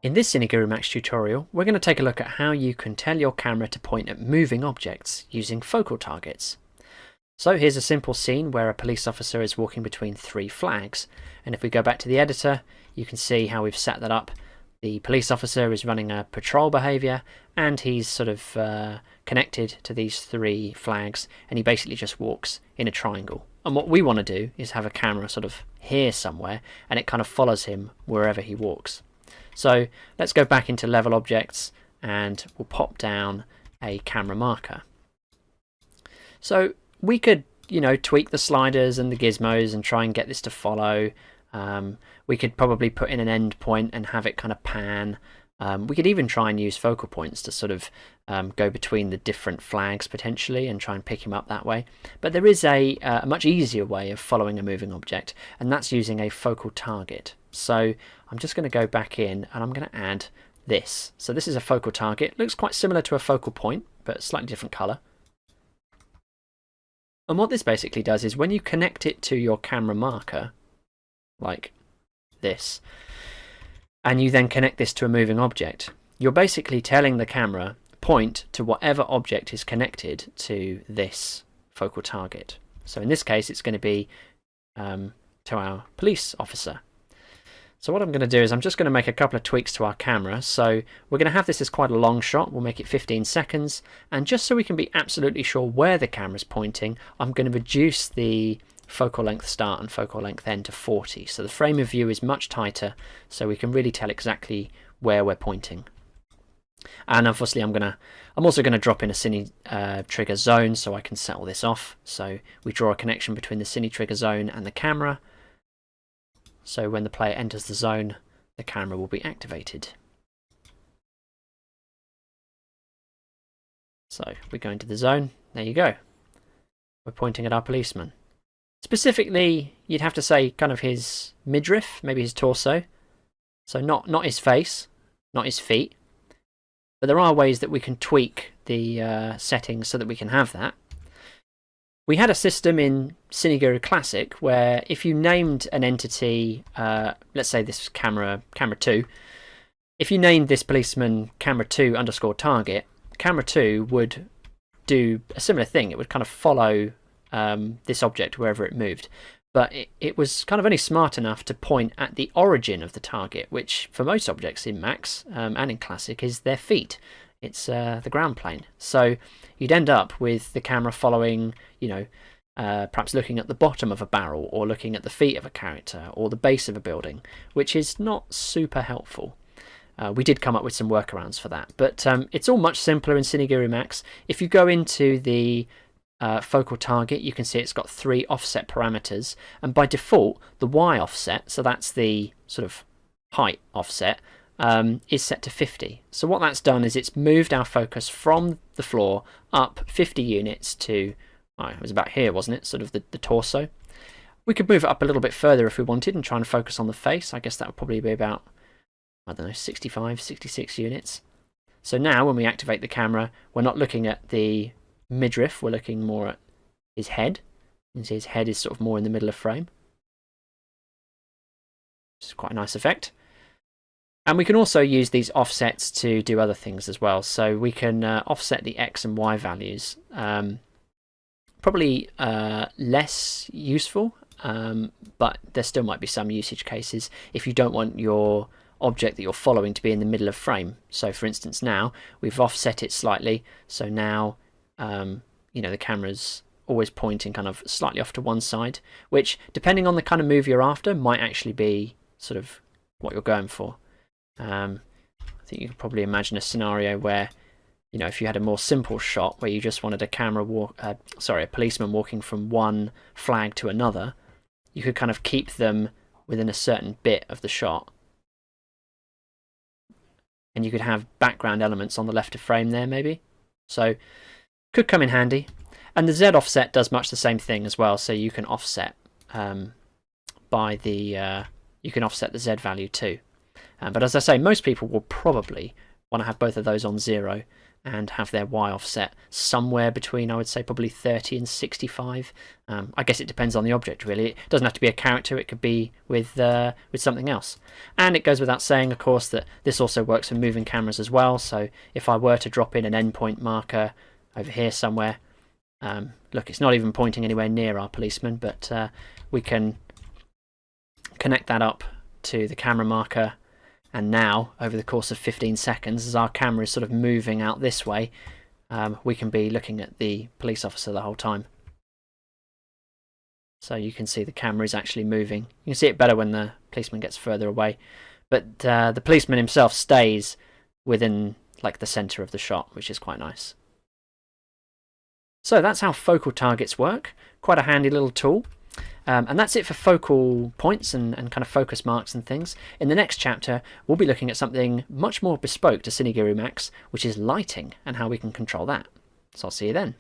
In this CineGuru MAX tutorial, we're going to take a look at how you can tell your camera to point at moving objects using focal targets. So here's a simple scene where a police officer is walking between three flags, and if we go back to the editor, you can see how we've set that up. The police officer is running a patrol behaviour, and he's sort of connected to these three flags, and he basically just walks in a triangle. And what we want to do is have a camera sort of here somewhere, and it kind of follows him wherever he walks. So let's go back into level objects and we'll pop down a camera marker. So we could, tweak the sliders and the gizmos and try and get this to follow. We could probably put in an end point and have it kind of pan. We could even try and use focal points to sort of go between the different flags potentially and try and pick him up that way. But there is a much easier way of following a moving object, and that's using a focal target. So I'm just going to go back in and I'm going to add this. So this is a focal target. It looks quite similar to a focal point, but slightly different colour. And what this basically does is when you connect it to your camera marker, like this, and you then connect this to a moving object, you're basically telling the camera point to whatever object is connected to this focal target. So in this case it's going to be to our police officer. So what I'm going to do is I'm just going to make a couple of tweaks to our camera. So we're going to have this as quite a long shot. We'll make it 15 seconds. And just so we can be absolutely sure where the camera's pointing, I'm going to reduce the focal length start and focal length end to 40. So the frame of view is much tighter, so we can really tell exactly where we're pointing. And obviously I'm also going to drop in a cine trigger zone so I can set all this off. So we draw a connection between the cine trigger zone and the camera. So when the player enters the zone, the camera will be activated. So we go into the zone, there you go. We're pointing at our policeman. Specifically, you'd have to say kind of his midriff, maybe his torso. So not his face, not his feet. But there are ways that we can tweak the settings so that we can have that. We had a system in CineGuru Classic where if you named an entity, let's say this camera 2, if you named this policeman camera 2 _ target, camera 2 would do a similar thing. It would kind of follow this object wherever it moved. But it was kind of only smart enough to point at the origin of the target, which for most objects in Max and in Classic is their feet. It's the ground plane. So you'd end up with the camera following, perhaps looking at the bottom of a barrel or looking at the feet of a character or the base of a building, which is not super helpful. We did come up with some workarounds for that, but it's all much simpler in CineGuru MAX. If you go into the focal target, you can see it's got 3 offset parameters, and by default the Y offset, so that's the sort of height offset, is set to 50. So what that's done is it's moved our focus from the floor up 50 units to, it was about here, wasn't it? Sort of the torso. We could move it up a little bit further if we wanted and try and focus on the face. I guess that would probably be about, 65, 66 units. So now when we activate the camera, we're not looking at the midriff, we're looking more at his head. You can see his head is sort of more in the middle of frame. Which is quite a nice effect. And we can also use these offsets to do other things as well. So we can offset the X and Y values. Probably less useful, but there still might be some usage cases if you don't want your object that you're following to be in the middle of frame. So for instance now, we've offset it slightly. So now, the camera's always pointing kind of slightly off to one side, which depending on the kind of move you're after might actually be sort of what you're going for. I think you could probably imagine a scenario where, if you had a more simple shot where you just wanted a policeman walking from one flag to another, you could kind of keep them within a certain bit of the shot. And you could have background elements on the left of frame there, maybe. So, could come in handy. And the Z offset does much the same thing as well. So you can offset you can offset the Z value too. But as I say, most people will probably want to have both of those on 0 and have their Y offset somewhere between, I would say, probably 30 and 65. I guess it depends on the object, really. It doesn't have to be a character, it could be with something else. And it goes without saying, of course, that this also works for moving cameras as well. So if I were to drop in an endpoint marker over here somewhere, look, it's not even pointing anywhere near our policeman, but we can connect that up to the camera marker. And now, over the course of 15 seconds, as our camera is sort of moving out this way, we can be looking at the police officer the whole time. So you can see the camera is actually moving. You can see it better when the policeman gets further away. But the policeman himself stays within like the centre of the shot, which is quite nice. So that's how focal targets work. Quite a handy little tool. And that's it for focal points and kind of focus marks and things. In the next chapter, we'll be looking at something much more bespoke to CineGuru MAX, which is lighting and how we can control that. So I'll see you then.